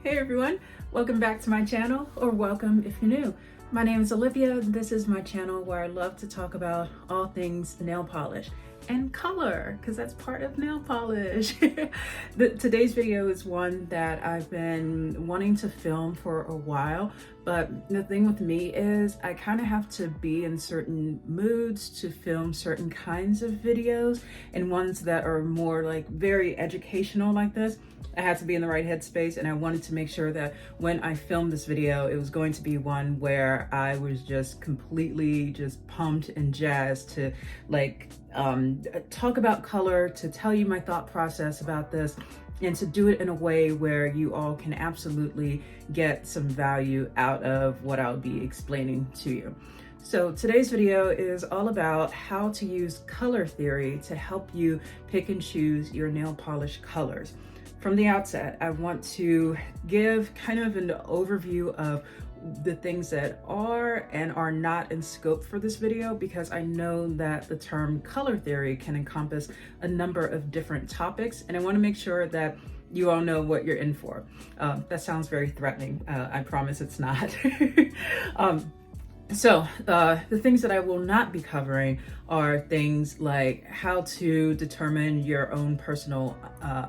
Hey everyone, welcome back to my channel, or welcome if you're new. My name is Olivia. This is my channel where I love to talk about all things nail polish and color, because that's part of nail polish. Today's video is one that I've been wanting to film for a while, but the thing with me is I kind of have to be in certain moods to film certain kinds of videos, and ones that are more like very educational like this. I had to be in the right headspace, and I wanted to make sure that when I filmed this video, it was going to be one where I was just completely just pumped and jazzed to like talk about color, to tell you my thought process about this, and to do it in a way where you all can absolutely get some value out of what I'll be explaining to you. So today's video is all about how to use color theory to help you pick and choose your nail polish colors. From the outset, I want to give kind of an overview of the things that are and are not in scope for this video, because I know that the term color theory can encompass a number of different topics, and I want to make sure that you all know what you're in for. That sounds very threatening. I promise it's not. So the things that I will not be covering are things like how to determine your own personal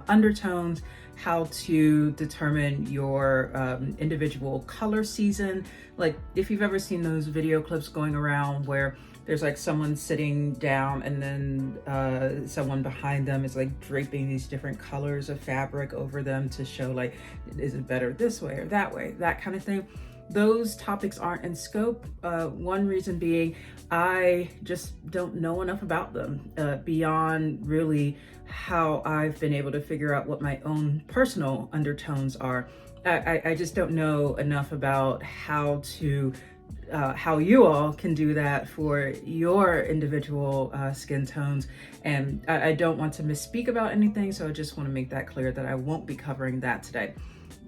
undertones, how to determine your individual color season. Like if you've ever seen those video clips going around where there's like someone sitting down and then someone behind them is like draping these different colors of fabric over them to show like, is it better this way or that way, that kind of thing. Those topics aren't in scope. One reason being I just don't know enough about them beyond really how I've been able to figure out what my own personal undertones are. I just don't know enough about how you all can do that for your individual skin tones. And I don't want to misspeak about anything, so I just want to make that clear that I won't be covering that today.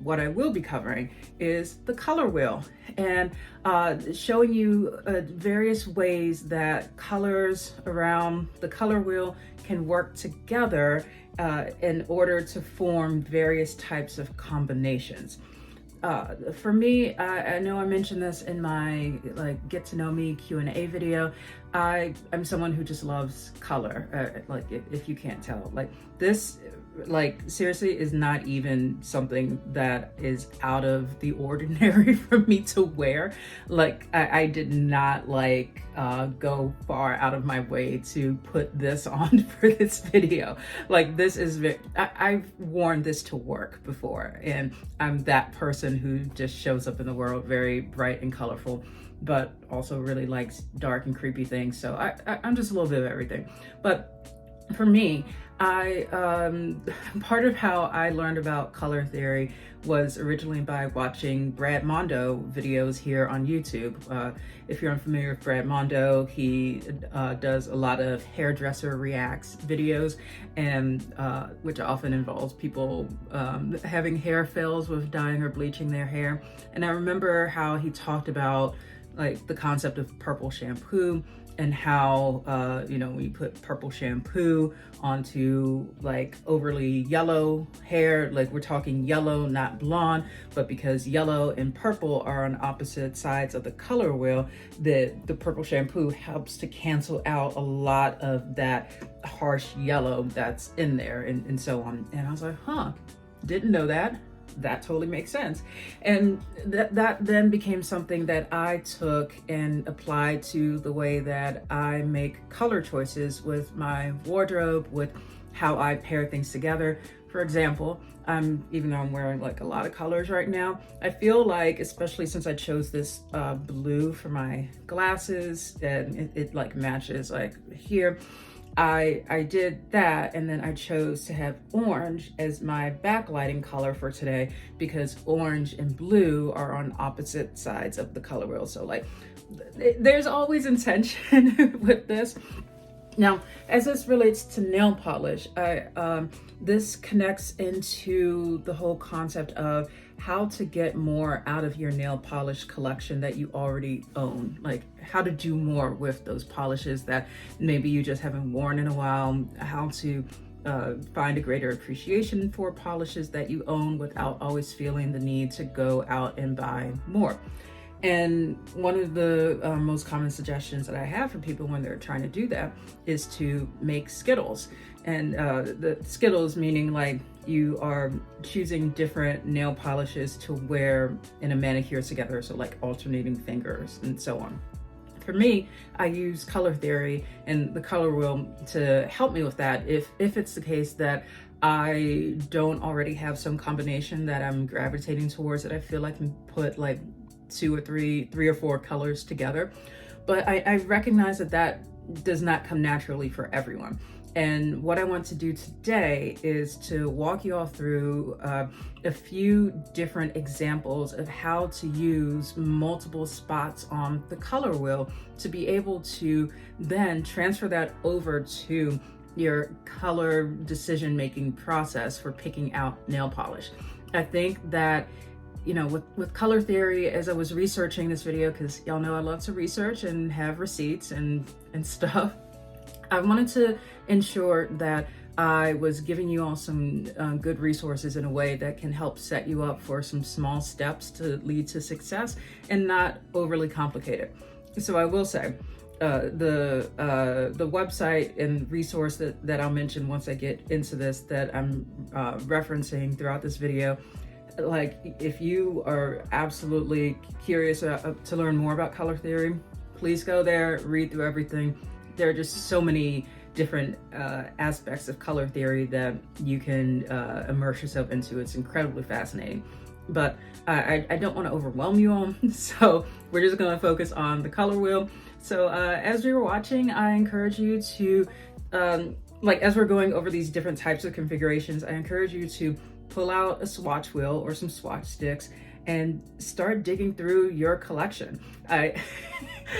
What I will be covering is the color wheel, and showing you various ways that colors around the color wheel can work together in order to form various types of combinations. For me, I know I mentioned this in my like get to know me Q&A video. I'm someone who just loves color. Like if you can't tell, like this, like seriously is not even something that is out of the ordinary for me to wear. Like I did not like go far out of my way to put this on for this video. Like this is I've worn this to work before, and I'm that person who just shows up in the world very bright and colorful, but also really likes dark and creepy things. So I'm just a little bit of everything. But for me, part of how I learned about color theory was originally by watching Brad Mondo videos here on YouTube. If you're unfamiliar with Brad Mondo, he does a lot of hairdresser reacts videos, and which often involves people having hair fails with dyeing or bleaching their hair. And I remember how he talked about like the concept of purple shampoo, and how you know, when you put purple shampoo onto like overly yellow hair, like we're talking yellow, not blonde, but because yellow and purple are on opposite sides of the color wheel, the purple shampoo helps to cancel out a lot of that harsh yellow that's in there, and so on. And I was like, huh, didn't know that. That totally makes sense. And that then became something that I took and applied to the way that I make color choices with my wardrobe, with how I pair things together. For example, even though I'm wearing like a lot of colors right now, I feel like, especially since I chose this blue for my glasses, and it like matches like here, I did that, and then I chose to have orange as my backlighting color for today, because orange and blue are on opposite sides of the color wheel. So like there's always intention with this. Now, as this relates to nail polish, this connects into the whole concept of how to get more out of your nail polish collection that you already own. Like how to do more with those polishes that maybe you just haven't worn in a while, how to find a greater appreciation for polishes that you own without always feeling the need to go out and buy more. And one of the most common suggestions that I have for people when they're trying to do that is to make Skittles. And the Skittles meaning like you are choosing different nail polishes to wear in a manicure together, so like alternating fingers and so on. For me, I use color theory and the color wheel to help me with that if it's the case that I don't already have some combination that I'm gravitating towards that I feel I can put like three or four colors together. But I recognize that does not come naturally for everyone. And what I want to do today is to walk you all through a few different examples of how to use multiple spots on the color wheel to be able to then transfer that over to your color decision-making process for picking out nail polish. I think that, you know, with color theory, as I was researching this video, because y'all know I love to research and have receipts and stuff, I wanted to ensure that I was giving you all some good resources in a way that can help set you up for some small steps to lead to success and not overly complicated. So I will say, the website and resource that I'll mention once I get into this that I'm referencing throughout this video, like if you are absolutely curious to learn more about color theory, please go there, read through everything. There are just so many different aspects of color theory that you can immerse yourself into. It's incredibly fascinating. But I don't want to overwhelm you all, so we're just going to focus on the color wheel. So as you're watching, I encourage you to, as we're going over these different types of configurations, I encourage you to pull out a swatch wheel or some swatch sticks and start digging through your collection.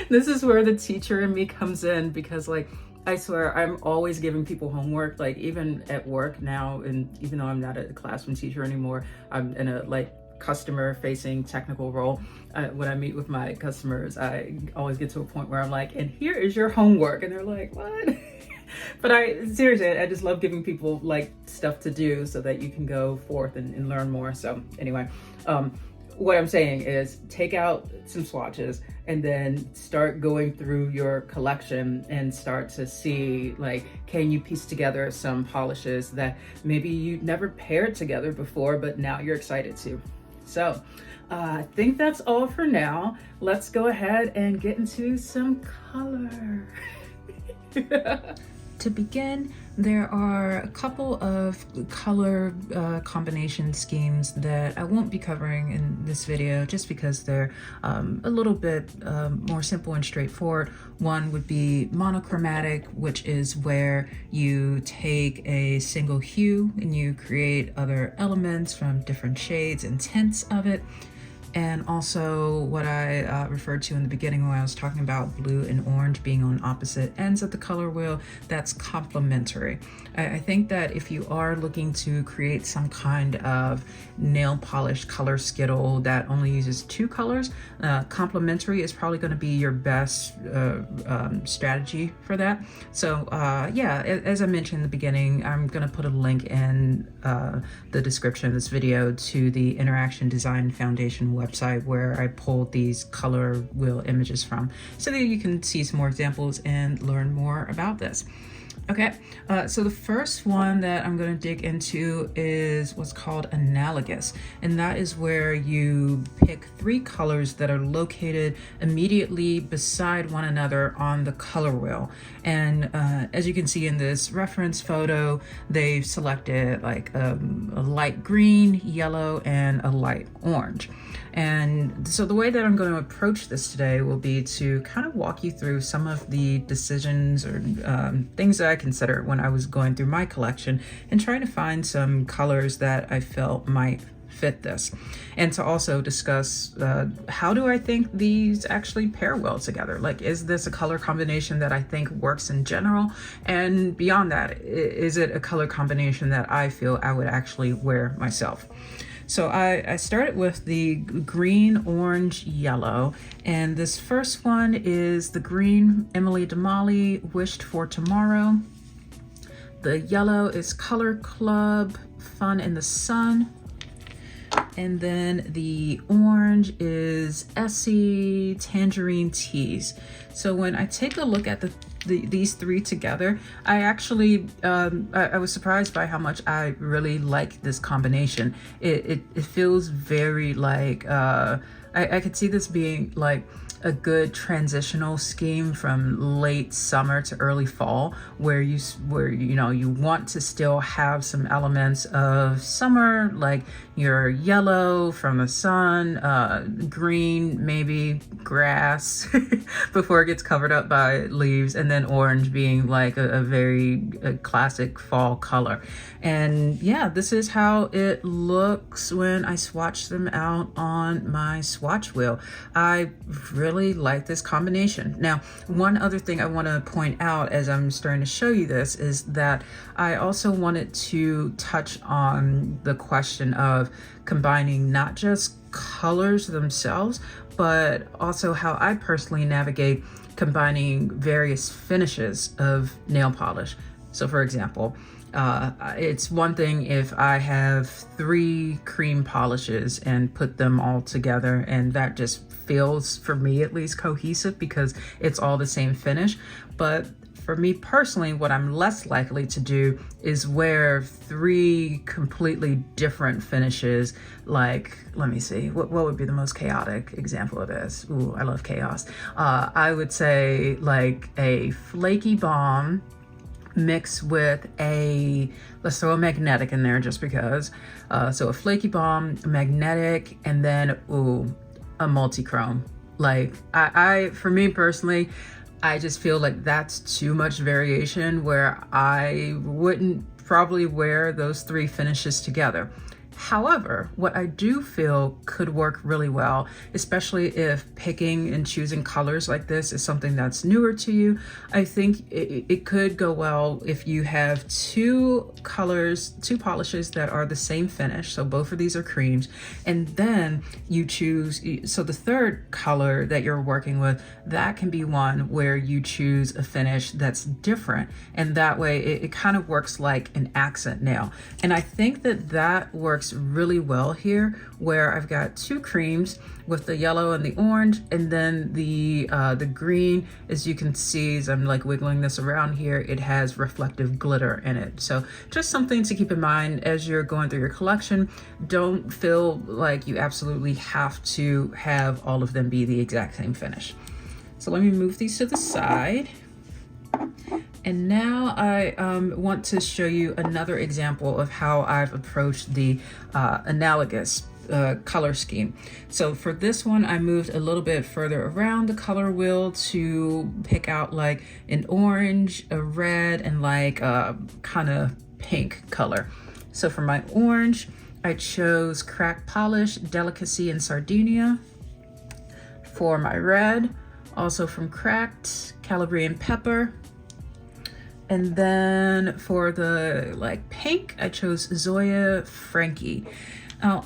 This is where the teacher in me comes in, because like, I swear I'm always giving people homework, like even at work now, and even though I'm not a classroom teacher anymore, I'm in a like customer facing technical role. When I meet with my customers, I always get to a point where I'm like, and here is your homework, and they're like, what? But seriously, I just love giving people like stuff to do so that you can go forth and learn more. So anyway, what I'm saying is take out some swatches and then start going through your collection and start to see, like, can you piece together some polishes that maybe you never paired together before, but now you're excited to. So I think that's all for now. Let's go ahead and get into some color. To begin, there are a couple of color combination schemes that I won't be covering in this video just because they're a little bit more simple and straightforward. One would be monochromatic, which is where you take a single hue and you create other elements from different shades and tints of it. And also what I referred to in the beginning when I was talking about blue and orange being on opposite ends of the color wheel, that's complementary. I think that if you are looking to create some kind of nail polish color skittle that only uses two colors, complementary is probably going to be your best strategy for that. So yeah, as I mentioned in the beginning, I'm going to put a link in the description of this video to the Interaction Design Foundation website where I pulled these color wheel images from, so that you can see some more examples and learn more about this. Okay, so the first one that I'm going to dig into is what's called Analogous, and that is where you pick three colors that are located immediately beside one another on the color wheel. And as you can see in this reference photo, they've selected like a light green, yellow, and a light orange. And so the way that I'm going to approach this today will be to kind of walk you through some of the decisions or things that I considered when I was going through my collection and trying to find some colors that I felt might fit this, and to also discuss how do I think these actually pair well together. Like, is this a color combination that I think works in general? And beyond that, is it a color combination that I feel I would actually wear myself? So I started with the green, orange, yellow, and this first one is the green Emily Damali Wished for Tomorrow. The yellow is Color Club Fun in the Sun. And then the orange is Essie Tangerine Teas. So when I take a look at these three together, I actually, I was surprised by how much I really like this combination. It feels very like, I could see this being like a good transitional scheme from late summer to early fall, where you know you want to still have some elements of summer, like your yellow from the sun, green, maybe grass before it gets covered up by leaves, and then orange being like a very classic fall color. And yeah, this is how it looks when I swatch them out on my swatch wheel. I really like this combination. Now, one other thing I want to point out as I'm starting to show you this is that I also wanted to touch on the question of combining not just colors themselves, but also how I personally navigate combining various finishes of nail polish. So for example, it's one thing if I have 3 cream polishes and put them all together, and that just feels, for me at least, cohesive because it's all the same finish. But for me personally, what I'm less likely to do is wear 3 completely different finishes. Like, let me see, what would be the most chaotic example of this? Ooh, I love chaos. I would say like a flaky balm mixed with let's throw a magnetic in there just because. So a flaky balm, a magnetic, and then a multi-chrome. Like for me personally, I just feel like that's too much variation where I wouldn't probably wear those 3 finishes together. However, what I do feel could work really well, especially if picking and choosing colors like this is something that's newer to you, I think it could go well if you have 2 polishes that are the same finish. So both of these are creams, and then you choose, so the third color that you're working with, that can be one where you choose a finish that's different. And that way it kind of works like an accent nail. And I think that works really well here, where I've got 2 creams with the yellow and the orange, and then the green, as you can see as I'm like wiggling this around here, it has reflective glitter in it. So just something to keep in mind as you're going through your collection. Don't feel like you absolutely have to have all of them be the exact same finish. So let me move these to the side. And now I want to show you another example of how I've approached the Analogous color scheme. So for this one, I moved a little bit further around the color wheel to pick out like an orange, a red, and like a kind of pink color. So for my orange, I chose Cracked Polish, Delicacy, and Sardinia. For my red, also from Cracked, Calabrian Pepper. And then for the like pink, I chose Zoya Frankie. Now,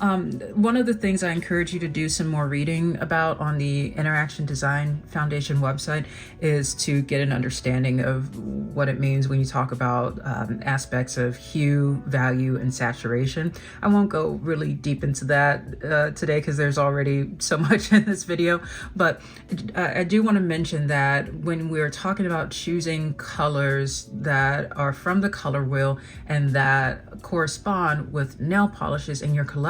one of the things I encourage you to do some more reading about on the Interaction Design Foundation website is to get an understanding of what it means when you talk about aspects of hue, value, and saturation. I won't go really deep into that today because there's already so much in this video, but I do want to mention that when we're talking about choosing colors that are from the color wheel and that correspond with nail polishes in your collection,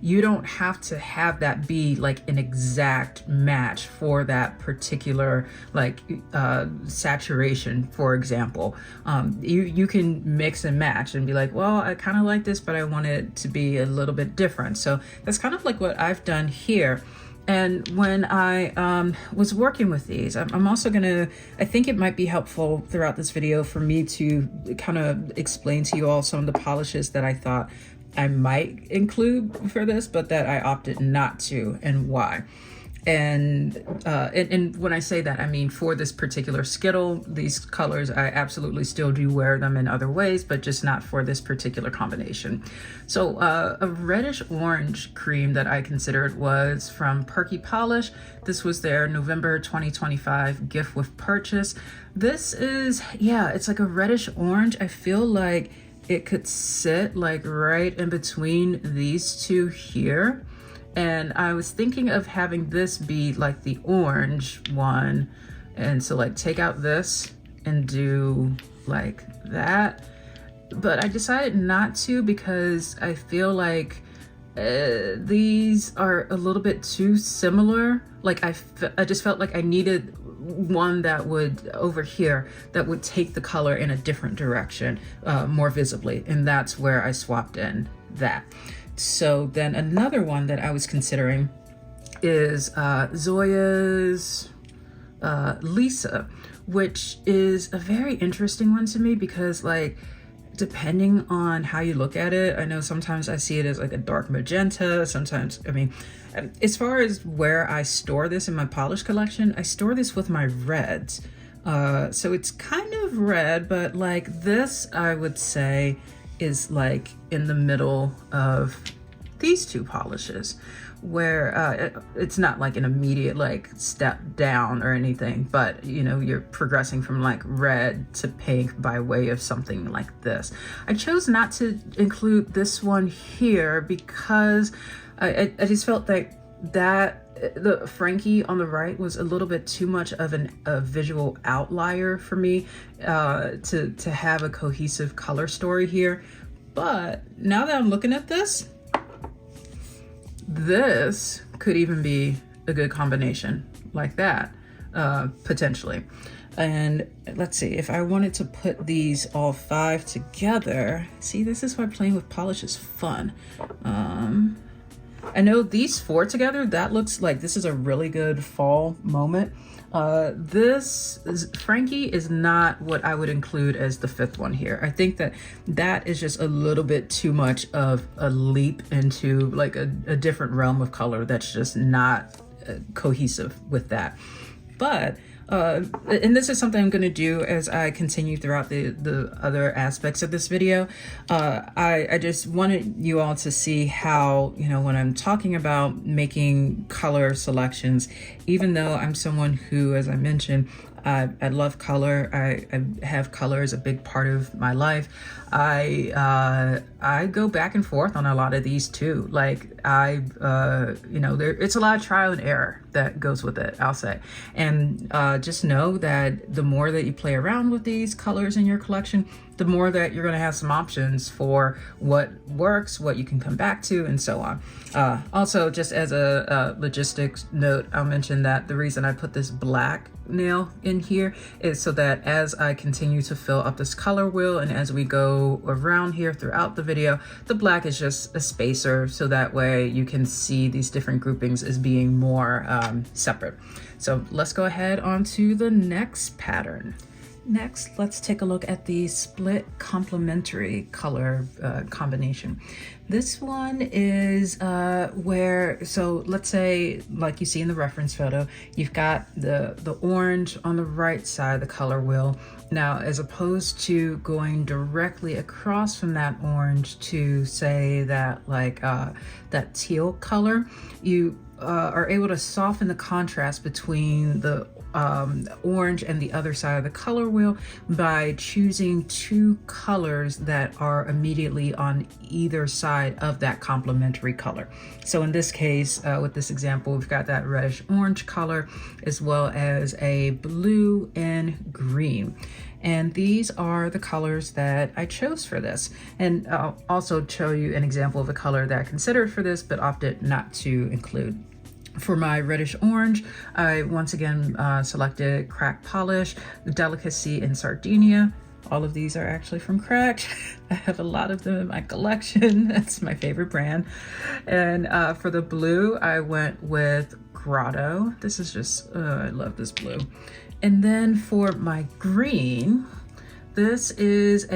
you don't have to have that be like an exact match for that particular like saturation, for example. You can mix and match and be like, well, I kind of like this, but I want it to be a little bit different. So that's kind of like what I've done here. And when I was working with these, I'm also gonna, I think it might be helpful throughout this video for me to kind of explain to you all some of the polishes that I thought I might include for this, but that I opted not to, and why. And when I say that, I mean for this particular Skittle, these colors, I absolutely still do wear them in other ways, but just not for this particular combination. So a reddish orange cream that I considered was from Perky Polish. This was their November 2025 gift with purchase. This is, yeah, it's like a reddish orange. I feel like it could sit like right in between these two here. And I was thinking of having this be like the orange one. And so like take out this and do like that. But I decided not to because I feel like these are a little bit too similar. Like I just felt like I needed one that would over here that would take the color in a different direction more visibly, and that's where I swapped in that. So then another one that I was considering is Zoya's Lisa, which is a very interesting one to me because like depending on how you look at it, I know sometimes I see it as like a dark magenta, sometimes, I mean, as far as where I store this in my polish collection, I store this with my reds. So it's kind of red, but like this, I would say is like in the middle of these two polishes, where it's not like an immediate like step down or anything, but you know, you're progressing from like red to pink by way of something like this. I chose not to include this one here because I just felt like the Frankie on the right was a little bit too much of a visual outlier for me to have a cohesive color story here. But now that I'm looking at this could even be a good combination like that, potentially. And let's see, if I wanted to put these all 5 together, see, this is why playing with polish is fun. I know these 4 together, that looks like this is a really good fall moment. Frankie is not what I would include as the 5th one here. I think that is just a little bit too much of a leap into like a different realm of color that's just not cohesive with that. But and this is something I'm going to do as I continue throughout the other aspects of this video. I just wanted you all to see how, you know, when I'm talking about making color selections, even though I'm someone who, as I mentioned, I love color. I have color as a big part of my life. I go back and forth on a lot of these too. Like you know, it's a lot of trial and error that goes with it, I'll say. And just know that the more that you play around with these colors in your collection, the more that you're going to have some options for what works, what you can come back to, and so on. Also, just as a logistics note, I'll mention that the reason I put this black nail in here is so that as I continue to fill up this color wheel and as we go around here throughout the video, the black is just a spacer so that way you can see these different groupings as being more separate. So let's go ahead on to the next pattern. Next, let's take a look at the Split-Complementary color combination. This one is so let's say, like you see in the reference photo, you've got the orange on the right side of the color wheel. Now, as opposed to going directly across from that orange to say that like that teal color, you are able to soften the contrast between the orange and the other side of the color wheel by choosing 2 colors that are immediately on either side of that complementary color. So in this case, with this example, we've got that reddish orange color as well as a blue and green. And these are the colors that I chose for this. And I'll also show you an example of a color that I considered for this but opted not to include. For my reddish orange, I once again selected Crack Polish, the Delicacy in Sardinia. All of these are actually from Crack. I have a lot of them in my collection. That's my favorite brand. And for the blue, I went with Grotto. This is just, I love this blue. And then for my green, this is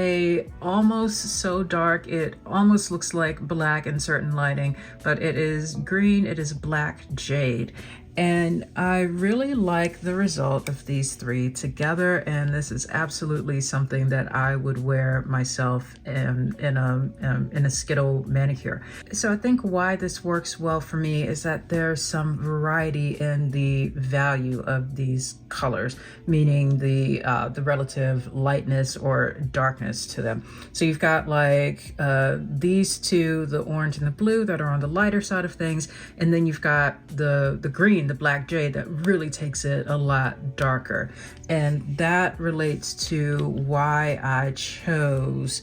almost so dark, it almost looks like black in certain lighting, but it is green, it is black jade. And I really like the result of these three together, and this is absolutely something that I would wear myself in a Skittle manicure. So I think why this works well for me is that there's some variety in the value of these colors, meaning the relative lightness or darkness to them. So you've got like these two, the orange and the blue, that are on the lighter side of things, and then you've got the green, the black jade, that really takes it a lot darker. And that relates to why I chose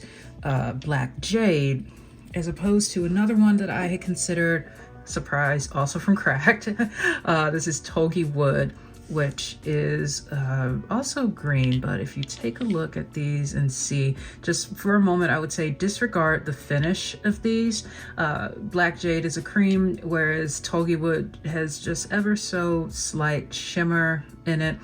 black jade as opposed to another one that I had considered, surprise, also from Cracked. This is Togi Wood, which is also green, but if you take a look at these and see, just for a moment, I would say disregard the finish of these. Black jade is a cream, whereas Togi Wood has just ever so slight shimmer in it.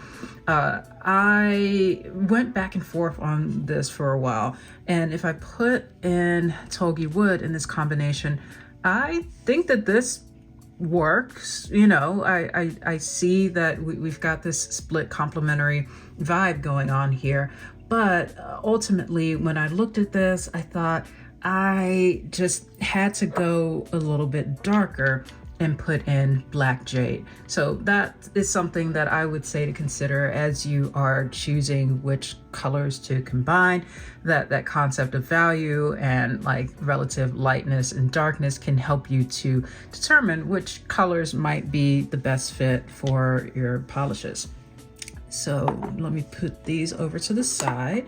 I went back and forth on this for a while, and if I put in Togi Wood in this combination, I think that this works. You know, I see that we've got this split complementary vibe going on here, but ultimately when I looked at this, I thought I just had to go a little bit darker and put in black jade. So that is something that I would say to consider as you are choosing which colors to combine. That concept of value and like relative lightness and darkness can help you to determine which colors might be the best fit for your polishes. So let me put these over to the side.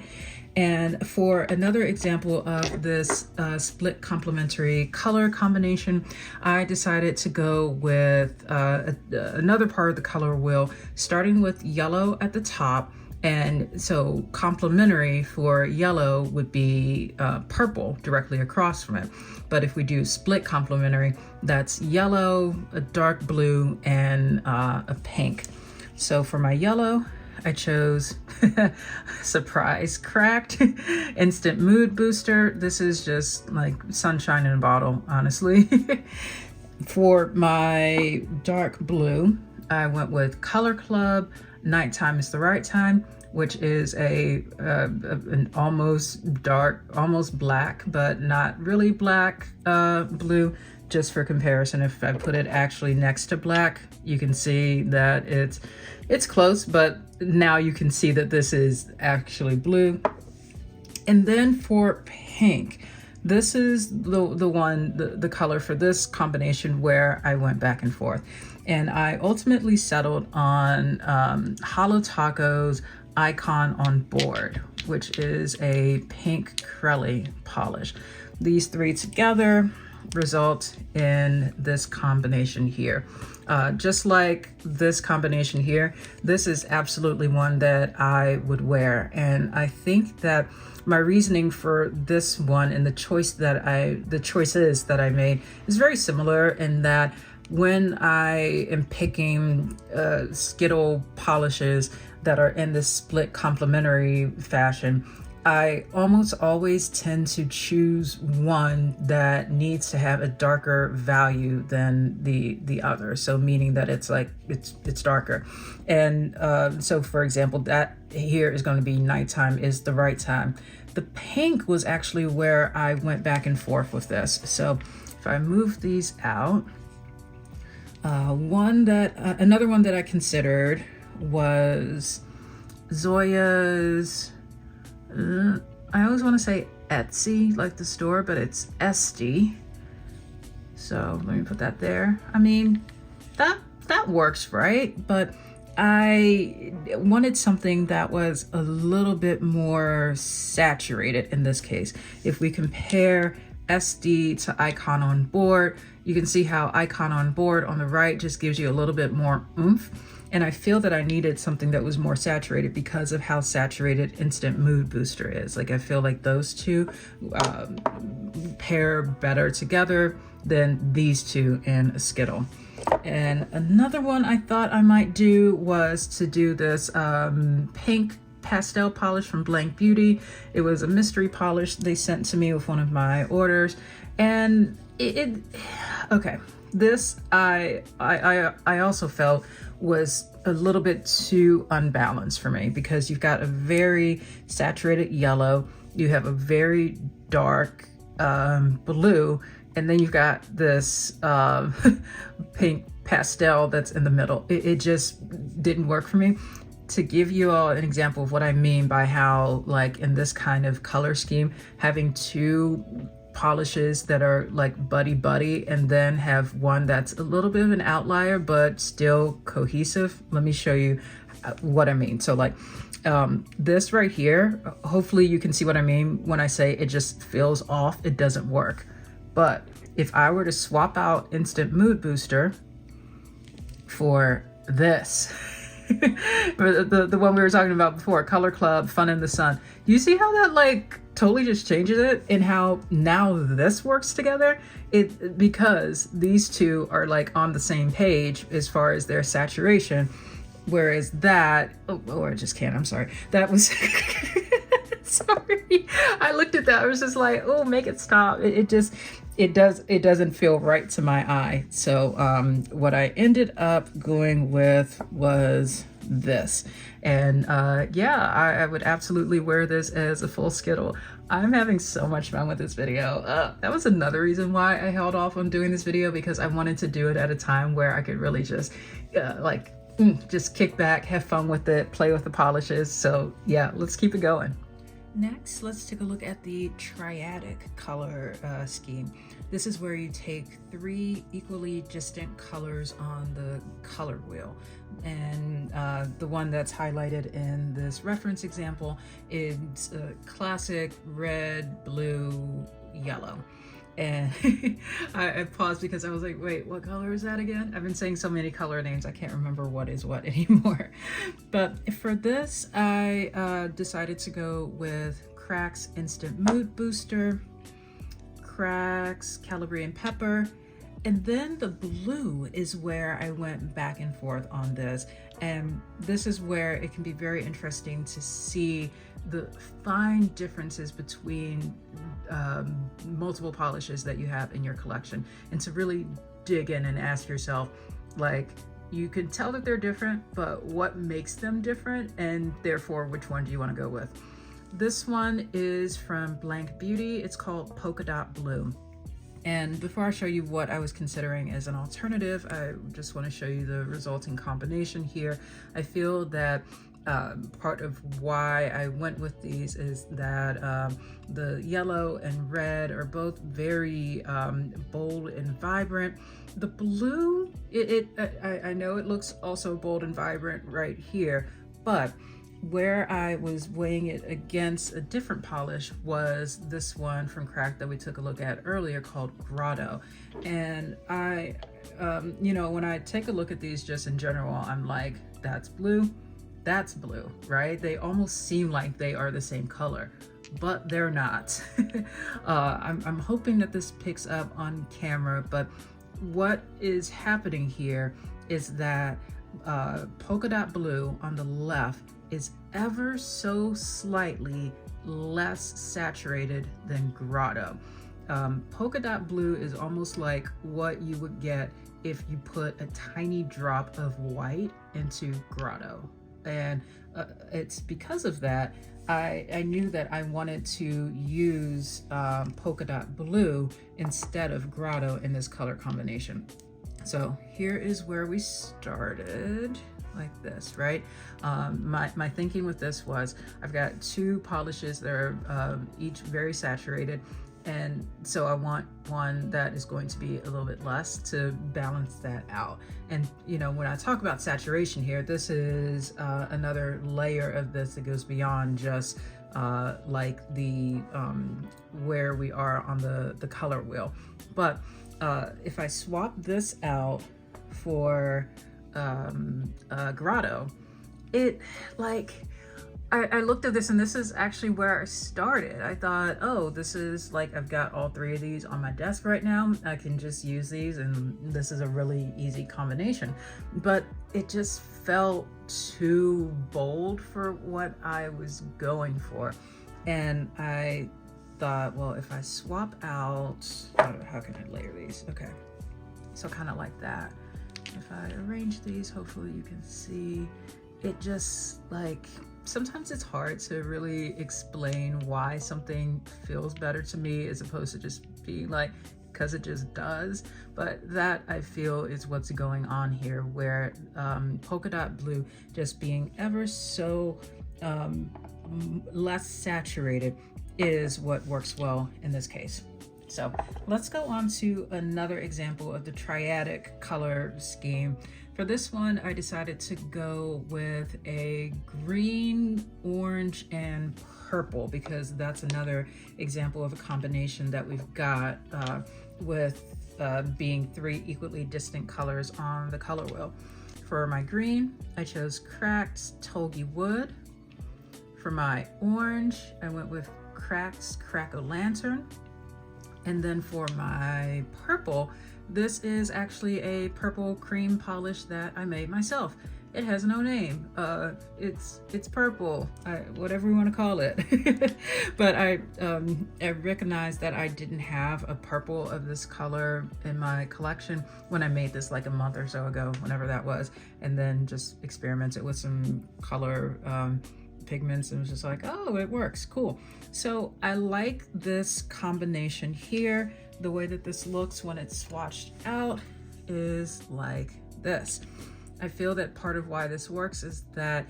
And for another example of this split complementary color combination, I decided to go with another part of the color wheel, starting with yellow at the top. And so complementary for yellow would be purple directly across from it. But if we do split complementary, that's yellow, a dark blue, and a pink. So for my yellow, I chose surprise, Cracked instant mood booster. This is just like sunshine in a bottle, honestly. For my dark blue, I went with Color Club Nighttime is the Right Time, which is an almost dark, almost black, but not really black blue. Just for comparison, if I put it actually next to black, you can see that it's close, but now you can see that this is actually blue. And then for pink, this is the color for this combination where I went back and forth. And I ultimately settled on Holo Taco's Icon on Board, which is a pink Crelly polish. These three together result in this combination here. Just like this combination here, this is absolutely one that I would wear. And I think that my reasoning for this one and the choices that I made is very similar in that when I am picking Skittle polishes that are in this split complementary fashion, I almost always tend to choose one that needs to have a darker value than the other. So meaning that it's darker. And so for example, that here is going to be Nighttime is the Right Time. The pink was actually where I went back and forth with this. So if I move these out, another one that I considered was Zoya's, I always want to say Etsy, like the store, but it's Esty. So let me put that there. I mean, that works, right? But I wanted something that was a little bit more saturated in this case. If we compare SD to Icon on Board, you can see how Icon on Board on the right just gives you a little bit more oomph. And I feel that I needed something that was more saturated because of how saturated Instant Mood Booster is. Like, I feel like those two pair better together than these two in a Skittle. And another one I thought I might do was to do this pink pastel polish from Blank Beauty. It was a mystery polish they sent to me with one of my orders. And okay. This I also felt was a little bit too unbalanced for me, because you've got a very saturated yellow, you have a very dark blue, and then you've got this pink pastel that's in the middle. It just didn't work for me. To give you all an example of what I mean by how, like, in this kind of color scheme, having two polishes that are like buddy and then have one that's a little bit of an outlier but still cohesive. Let me show you what I mean. So like this right here, hopefully you can see what I mean when I say it just feels off, it doesn't work. But if I were to swap out Instant Mood Booster for this, the one we were talking about before, Color Club, Fun in the Sun, you see how that like totally just changes it, and how now this works together? It because these two are like on the same page as far as their saturation, whereas that, oh I just can't, I'm sorry, that was sorry, I looked at that, I was just like, oh, make it stop. It doesn't feel right to my eye. So what I ended up going with was this, and yeah, I would absolutely wear this as a full Skittle. I'm having so much fun with this video. That was another reason why I held off on doing this video, because I wanted to do it at a time where I could really just just kick back, have fun with it, play with the polishes. So yeah, let's keep it going. Next, let's take a look at the Triadic color scheme. This is where you take 3 equally distant colors on the color wheel. And the one that's highlighted in this reference example is classic red, blue, yellow. And I paused because I was like, wait, what color is that again? I've been saying so many color names, I can't remember what is what anymore. But for this, I decided to go with Crack's Instant Mood Booster, Crack's Calabrian Pepper, and then the blue is where I went back and forth on this. And this is where it can be very interesting to see the fine differences between multiple polishes that you have in your collection, and to really dig in and ask yourself, like, you can tell that they're different, but what makes them different, and therefore which one do you want to go with? This one is from Blank Beauty. It's called Polka Dot Blue. And before I show you what I was considering as an alternative, I just want to show you the resulting combination here. I feel that part of why I went with these is that the yellow and red are both very bold and vibrant. The blue, I know it looks also bold and vibrant right here, but where I was weighing it against a different polish was this one from Crack that we took a look at earlier called Grotto. And I, you know, when I take a look at these just in general, I'm like, that's blue, right? They almost seem like they are the same color, but they're not. I'm hoping that this picks up on camera, but what is happening here is that Polka Dot Blue on the left is ever so slightly less saturated than Grotto. Polka Dot Blue is almost like what you would get if you put a tiny drop of white into Grotto. And it's because of that I knew that I wanted to use Polka Dot Blue instead of Grotto in this color combination. So here is where we started, like this, right? My thinking with this was, I've got 2 polishes that are each very saturated, and so I want one that is going to be a little bit less to balance that out. And you know, when I talk about saturation here, this is another layer of this that goes beyond just like the where we are on the color wheel. But if I swap this out for Grotto, it like, I looked at this, and this is actually where I started. I thought, oh, this is like, I've got all 3 of these on my desk right now, I can just use these, and this is a really easy combination. But it just felt too bold for what I was going for. And I thought, well, if I swap out, how can I layer these? Okay. So kind of like that. If I arrange these, hopefully you can see it. Just like, sometimes it's hard to really explain why something feels better to me as opposed to just being like, because it just does. But that, I feel, is what's going on here, where polka dot blue just being ever so less saturated is what works well in this case. So let's go on to another example of the triadic color scheme. For this one, I decided to go with a green, orange, and purple, because that's another example of a combination that we've got with being 3 equally distinct colors on the color wheel. For my green, I chose cracked Tulgey Wood. For my orange, I went with cracked Crack-O-Lantern. And then for my purple, this is actually a purple cream polish that I made myself. It has no name. It's purple, whatever you want to call it. But I recognized that I didn't have a purple of this color in my collection when I made this like a month or so ago, whenever that was, and then just experimented with some color pigments and was just like, oh, it works, cool. So I like this combination here. The way that this looks when it's swatched out is like this. I feel that part of why this works is that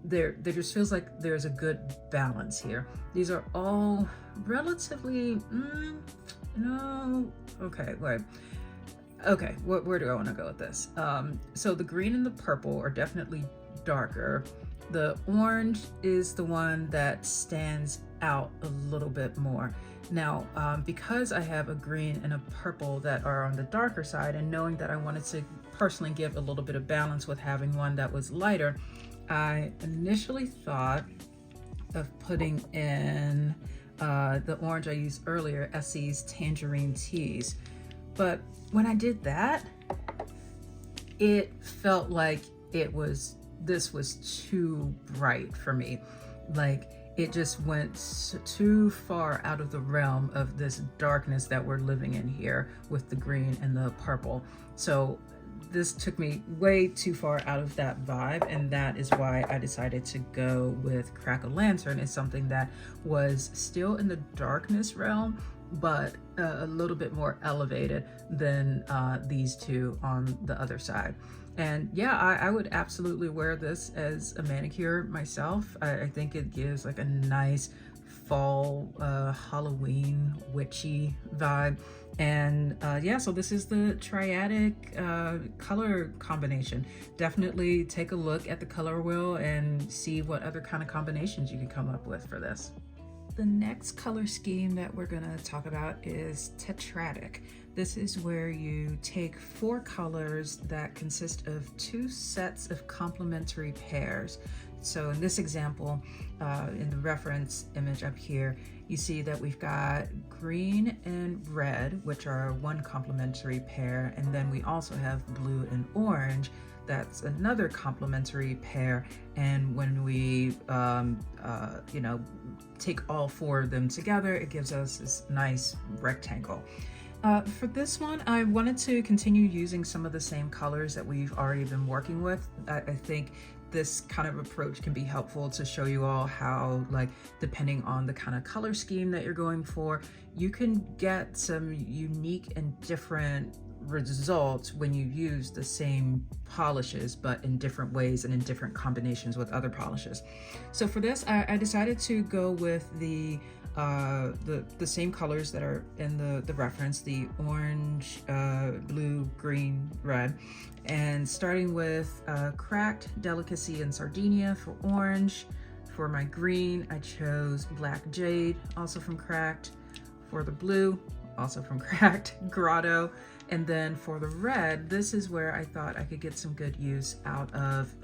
there just feels like there's a good balance here. These are all relatively, no, okay, wait. Okay, where do I want to go with this? So the green and the purple are definitely darker. The orange is the one that stands out a little bit more. Now, because I have a green and a purple that are on the darker side, and knowing that I wanted to personally give a little bit of balance with having one that was lighter, I initially thought of putting in the orange I used earlier, Essie's Tangerine Tease. But when I did that, it felt like this was too bright for me. Like, it just went too far out of the realm of this darkness that we're living in here with the green and the purple. So this took me way too far out of that vibe, and that is why I decided to go with Crack-O-Lantern. It's something that was still in the darkness realm, but a little bit more elevated than these two on the other side. And yeah, I would absolutely wear this as a manicure myself. I think it gives like a nice fall, Halloween witchy vibe. And yeah, so this is the triadic color combination. Definitely take a look at the color wheel and see what other kind of combinations you can come up with for this. The next color scheme that we're gonna talk about is Tetradic. This is where you take 4 colors that consist of 2 sets of complementary pairs. So in this example, in the reference image up here, you see that we've got green and red, which are 1 complementary pair, and then we also have blue and orange. That's another complementary pair, and when we you know, take all 4 of them together, it gives us this nice rectangle. For this one, I wanted to continue using some of the same colors that we've already been working with. I think this kind of approach can be helpful to show you all how, like, depending on the kind of color scheme that you're going for, you can get some unique and different results when you use the same polishes, but in different ways and in different combinations with other polishes. So for this, I decided to go with the same colors that are in the reference, the orange, blue, green, red, and starting with Cracked Delicacy and Sardinia for orange. For my green, I chose Black Jade, also from Cracked. For the blue, also from Cracked, Grotto. And then for the red, this is where I thought I could get some good use out of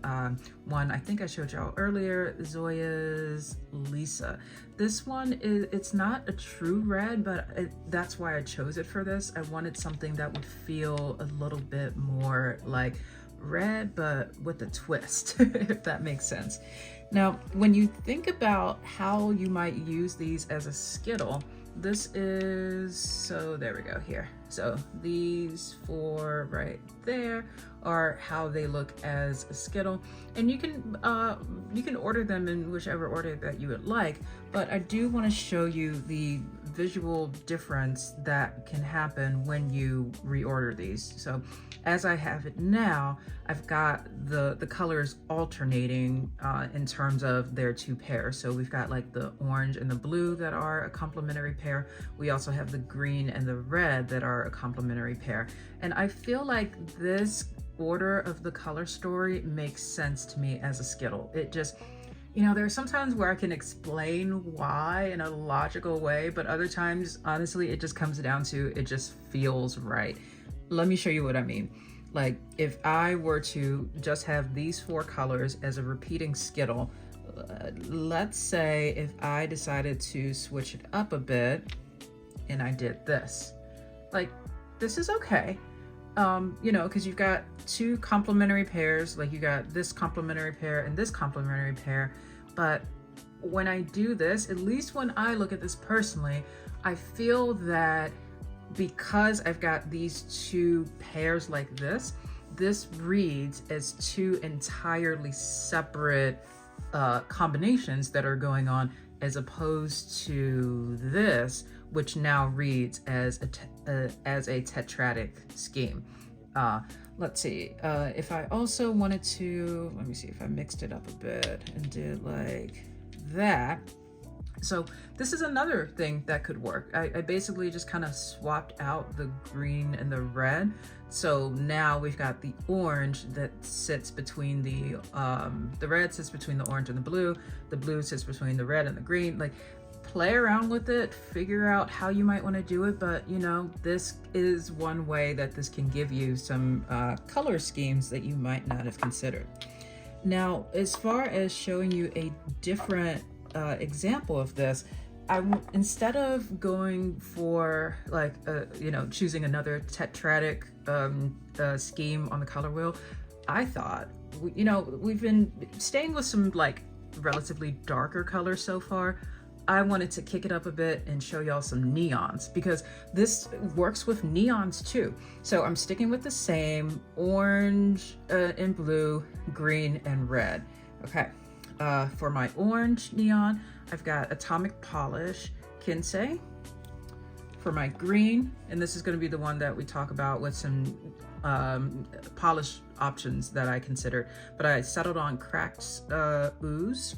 one I think I showed y'all earlier, Zoya's Lisa. This one, it's not a true red, but that's why I chose it for this. I wanted something that would feel a little bit more like red, but with a twist, if that makes sense. Now, when you think about how you might use these as a Skittle, this is, so there we go here. So these four right there are how they look as a Skittle, and you can order them in whichever order that you would like, but I do want to show you the visual difference that can happen when you reorder these. So as I have it now, I've got the colors alternating in terms of their two pairs. So we've got like the orange and the blue that are a complementary pair. We also have the green and the red that are a complementary pair. And I feel like this order of the color story makes sense to me as a Skittle. It just, you know, there are some times where I can explain why in a logical way, but other times, honestly, it just comes down to it just feels right. Let me show you what I mean. Like if I were to just have these four colors as a repeating Skittle, let's say if I decided to switch it up a bit and I did this, like this is okay. You know, because you've got two complementary pairs, like you got this complementary pair and this complementary pair. But when I do this, at least when I look at this personally, I feel that because I've got these two pairs like this reads as two entirely separate combinations that are going on, as opposed to this, which now reads as a tetradic scheme. Let's see, if I also wanted to, let me see if I mixed it up a bit and did like that. So this is another thing that could work. I basically just kind of swapped out the green and the red. So now we've got the orange that sits between the red sits between the orange and the blue sits between the red and the green. Like, play around with it, figure out how you might want to do it, but you know, this is one way that this can give you some color schemes that you might not have considered. Now, as far as showing you a different example of this, instead of going for like you know, choosing another tetradic scheme on the color wheel, I thought, you know, we've been staying with some like relatively darker colors so far. I wanted to kick it up a bit and show y'all some neons, because this works with neons too. So I'm sticking with the same orange and blue, green and red. Okay. For my orange neon, I've got Atomic Polish, Kinsei. For my green, and this is going to be the one that we talk about with some polish options that I considered, but I settled on Cracked Ooze.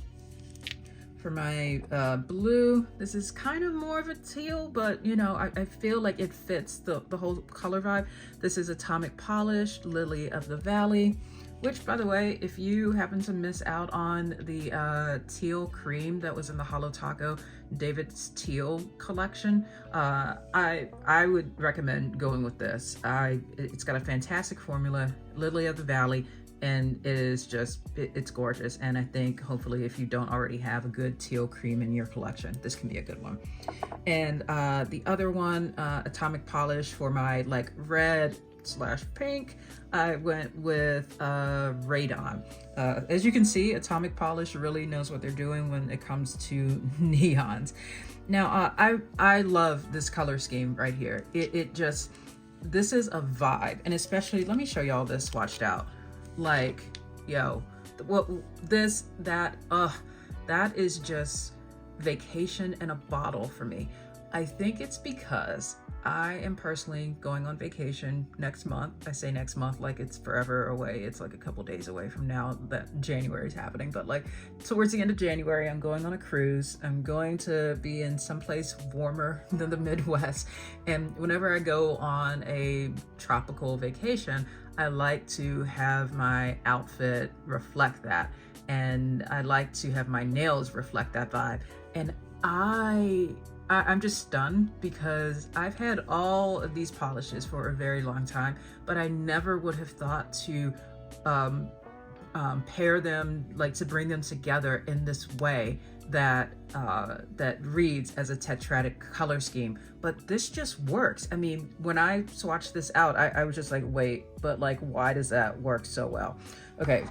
For my blue, this is kind of more of a teal, but you know, I feel like it fits the whole color vibe. This is Atomic Polish, Lily of the Valley. Which, by the way, if you happen to miss out on the teal cream that was in the Holo Taco David's Teal collection, I would recommend going with this. It's got a fantastic formula, Lily of the Valley, and it is just, it's gorgeous. And I think hopefully if you don't already have a good teal cream in your collection, this can be a good one. And the other one, Atomic Polish, for my like red / pink, I went with Radon. As you can see, Atomic Polish really knows what they're doing when it comes to neons. Now, I love this color scheme right here. It just, this is a vibe, and especially, let me show y'all this swatched out. Like, yo, what this, that is just vacation in a bottle for me. I think it's because I am personally going on vacation next month. I say next month like it's forever away. It's like a couple days away from now that January is happening. But like towards the end of January, I'm going on a cruise. I'm going to be in someplace warmer than the Midwest. And whenever I go on a tropical vacation, I like to have my outfit reflect that. And I like to have my nails reflect that vibe. And I'm just stunned, because I've had all of these polishes for a very long time, but I never would have thought to pair them, like to bring them together in this way that that reads as a tetradic color scheme. But this just works. I mean, when I swatched this out, I was just like, wait, but like, why does that work so well? Okay,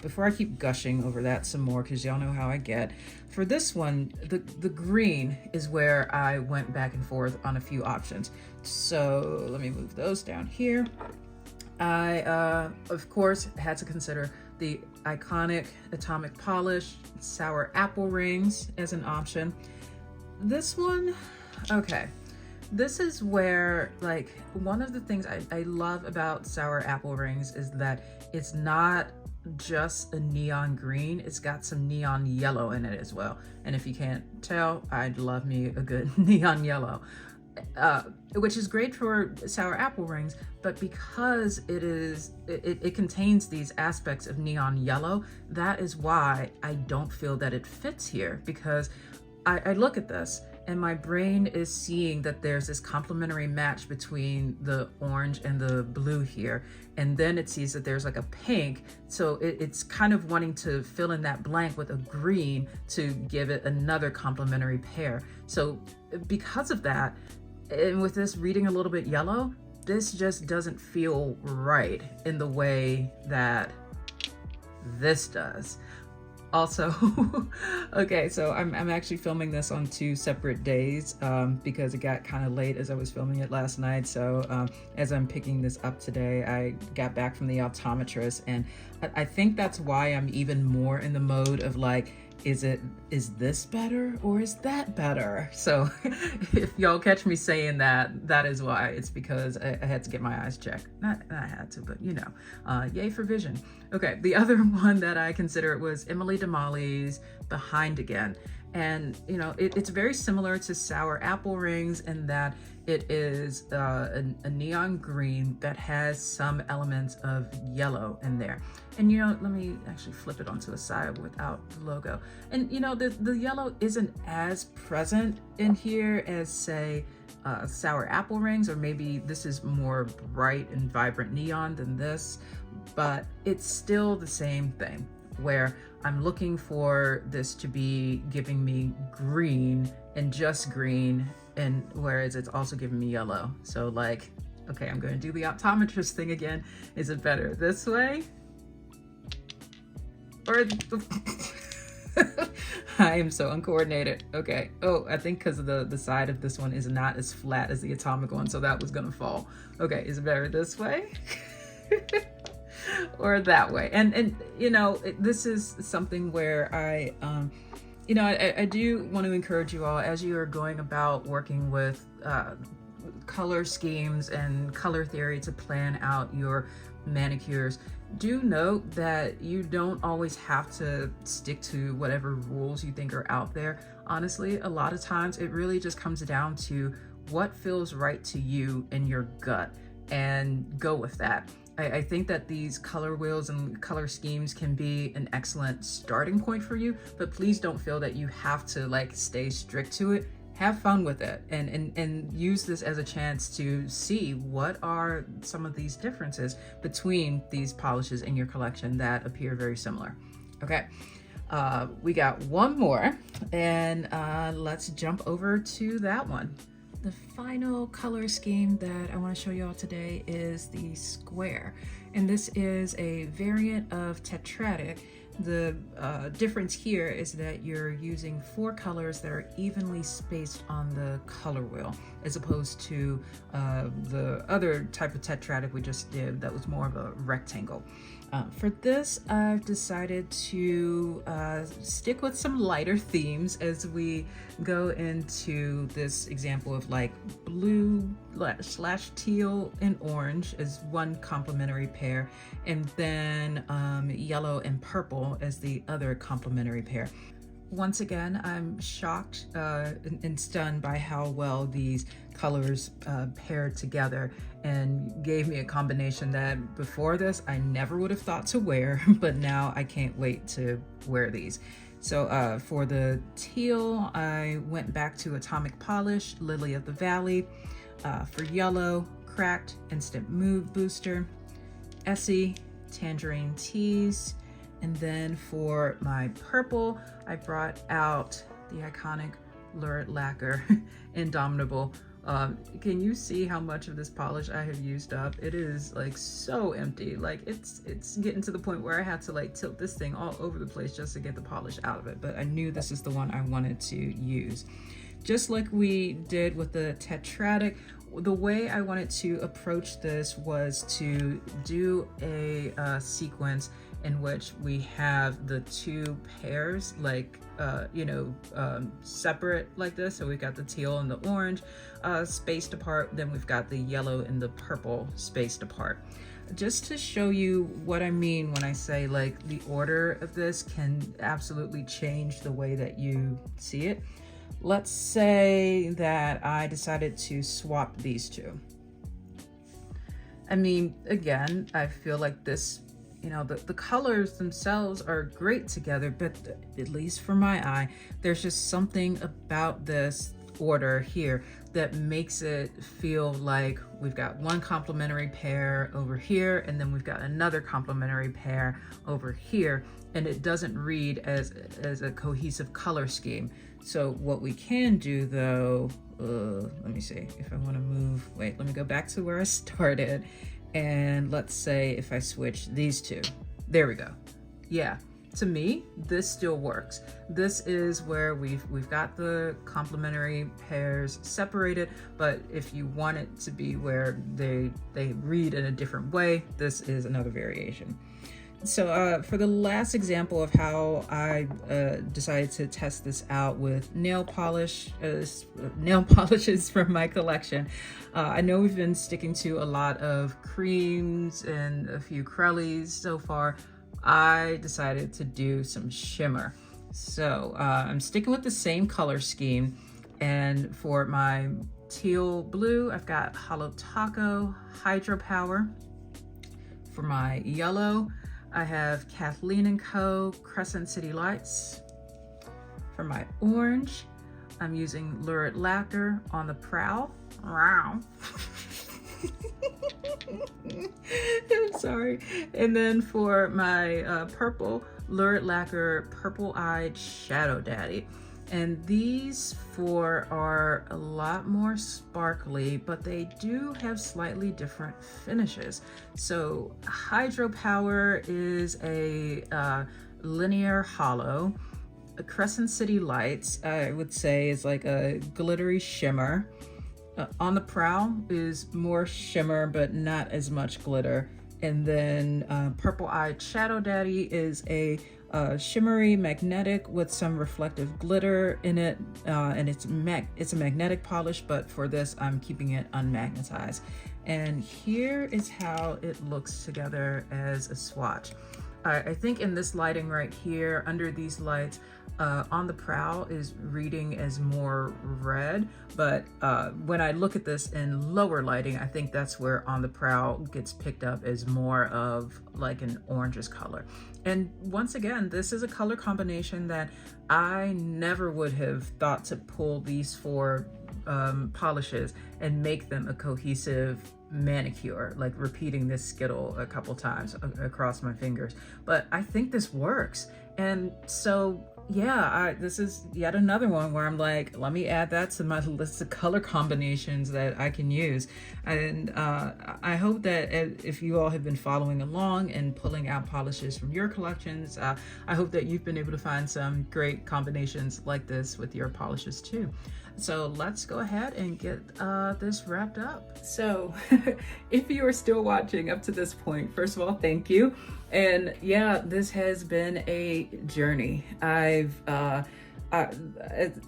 before I keep gushing over that some more, because y'all know how I get, for this one, the green is where I went back and forth on a few options. So let me move those down here. I, of course, had to consider the iconic atomic polish, sour apple rings as an option. This one, okay. This is where, like, one of the things I love about sour apple rings is that it's not just a neon green, it's got some neon yellow in it as well. And if you can't tell, I'd love me a good neon yellow. Which is great for sour apple rings, but because it contains these aspects of neon yellow, that is why I don't feel that it fits here, because I look at this and my brain is seeing that there's this complementary match between the orange and the blue here, and then it sees that there's like a pink, so it's kind of wanting to fill in that blank with a green to give it another complementary pair. So because of that, and with this reading a little bit yellow, this just doesn't feel right in the way that this does. Also, okay, so I'm actually filming this on 2 separate days because it got kind of late as I was filming it last night. So as I'm picking this up today, I got back from the optometrist, and I think that's why I'm even more in the mode of like, is this better or is that better? So if y'all catch me saying that, that is why. It's because I had to get my eyes checked. Not I had to, but you know, yay for vision. Okay, the other one that I consider was Emily DeMolly's Behind Again. And you know, it's very similar to sour apple rings in that it is a neon green that has some elements of yellow in there. And you know, let me actually flip it onto a side without the logo. And you know, the yellow isn't as present in here as say sour apple rings, or maybe this is more bright and vibrant neon than this, but it's still the same thing, where I'm looking for this to be giving me green and just green, and whereas it's also giving me yellow. So like, okay, I'm going to do the optometrist thing again. Is it better this way? Or I am so uncoordinated. Okay. Oh, I think because the side of this one is not as flat as the atomic one, so that was gonna fall. Okay, is it better this way? Or that way? And you know, this is something where I you know, I do want to encourage you all, as you are going about working with color schemes and color theory to plan out your manicures, do note that you don't always have to stick to whatever rules you think are out there. Honestly, a lot of times it really just comes down to what feels right to you in your gut, and go with that. I think that these color wheels and color schemes can be an excellent starting point for you, but please don't feel that you have to like stay strict to it. Have fun with it, and use this as a chance to see what are some of these differences between these polishes in your collection that appear very similar. Okay, we got one more, and let's jump over to that one. The final color scheme that I want to show you all today is the square, and this is a variant of Tetradic. The difference here is that you're using 4 colors that are evenly spaced on the color wheel, as opposed to the other type of Tetradic we just did that was more of a rectangle. For this, I've decided to stick with some lighter themes as we go into this example of like blue / teal and orange as one complementary pair, and then yellow and purple as the other complementary pair. Once again, I'm shocked and stunned by how well these colors paired together and gave me a combination that before this I never would have thought to wear, but now I can't wait to wear these. So for the teal, I went back to Atomic Polish, Lily of the Valley. For yellow, Cracked Instant Mood Booster, Essie, Tangerine Tease, And then for my purple, I brought out the iconic Lurid Lacquer Indomitable. Can you see how much of this polish I have used up? It is like so empty. Like it's getting to the point where I had to like tilt this thing all over the place just to get the polish out of it. But I knew this is the one I wanted to use. Just like we did with the Tetradic, the way I wanted to approach this was to do a sequence in which we have the two pairs like separate like this. So we've got the teal and the orange spaced apart, then we've got the yellow and the purple spaced apart. Just to show you what I mean when I say like the order of this can absolutely change the way that you see it. Let's say that I decided to swap these two. I mean, again, I feel like this, the colors themselves are great together, but at least for my eye, there's just something about this order here that makes it feel like we've got one complementary pair over here, and then we've got another complementary pair over here, and it doesn't read as a cohesive color scheme. So what we can do though, let me see if I want to move, wait, let me go back to where I started. And let's say if I switch these two, there we go. Yeah, to me, this still works. This is where we've got the complementary pairs separated, but if you want it to be where they read in a different way, this is another variation. So for the last example of how I decided to test this out with nail polishes from my collection, I know we've been sticking to a lot of creams and a few Crellies so far. I decided to do some shimmer. So I'm sticking with the same color scheme, and for my teal blue, I've got Holo Taco Hydropower. For my yellow, I have Kathleen & Co. Crescent City Lights. For my orange, I'm using Lurid Lacquer On the Prowl. Wow. I'm sorry. And then for my purple, Lurid Lacquer Purple Eyed Shadow Daddy. And these four are a lot more sparkly, but they do have slightly different finishes. So Hydropower is a linear hollow. A Crescent City Lights, I would say, is like a glittery shimmer. On the Prowl is more shimmer, but not as much glitter. And then Purple Eyed Shadow Daddy is a shimmery magnetic with some reflective glitter in it, and it's a magnetic polish, but for this I'm keeping it unmagnetized. And here is how it looks together as a swatch. I think in this lighting right here, under these lights, On the Prowl is reading as more red, but when I look at this in lower lighting, I think that's where On the Prowl gets picked up as more of like an orangish color. And once again, this is a color combination that I never would have thought to pull these four polishes and make them a cohesive manicure, like repeating this Skittle a couple times across my fingers. But I think this works. And so yeah, this is yet another one where I'm like, let me add that to my list of color combinations that I can use. And I hope that if you all have been following along and pulling out polishes from your collections, I hope that you've been able to find some great combinations like this with your polishes too. So let's go ahead and get this wrapped up. So if you are still watching up to this point, first of all, thank you. And yeah, this has been a journey. As I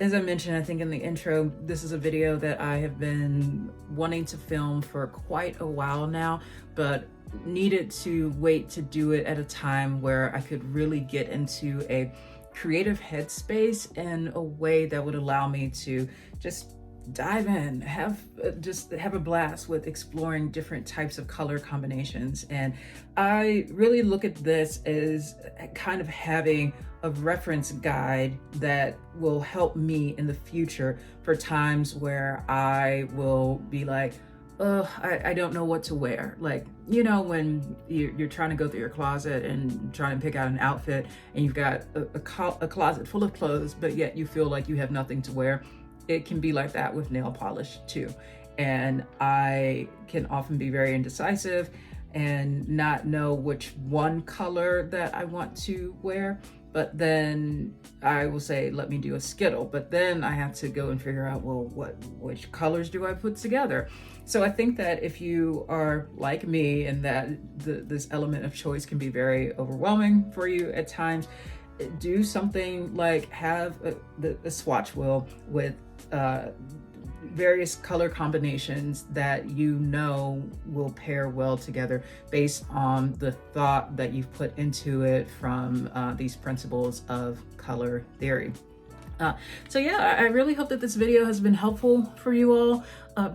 mentioned, I think in the intro, this is a video that I have been wanting to film for quite a while now, but needed to wait to do it at a time where I could really get into a creative headspace in a way that would allow me to just dive in, have a blast with exploring different types of color combinations. And I really look at this as kind of having a reference guide that will help me in the future for times where I will be like, I don't know what to wear. Like, you know, when you're trying to go through your closet and trying to pick out an outfit, and you've got a closet full of clothes, but yet you feel like you have nothing to wear. It can be like that with nail polish too. And I can often be very indecisive and not know which one color that I want to wear. But then I will say, let me do a Skittle. But then I have to go and figure out, well, which colors do I put together? So I think that if you are like me and that this element of choice can be very overwhelming for you at times, do something like have a swatch wheel with various color combinations that you know will pair well together based on the thought that you've put into it from these principles of color theory. So yeah, I really hope that this video has been helpful for you all.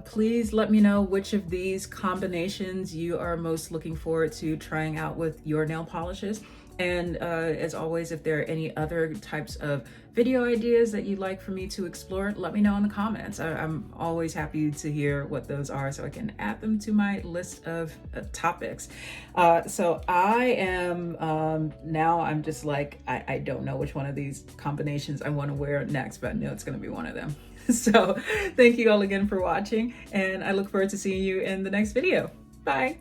Please let me know which of these combinations you are most looking forward to trying out with your nail polishes. And as always, if there are any other types of video ideas that you'd like for me to explore, let me know in the comments. I'm always happy to hear what those are so I can add them to my list of topics. So I am, now I'm just like, I don't know which one of these combinations I want to wear next, but I know it's going to be one of them. So thank you all again for watching, and I look forward to seeing you in the next video. Bye.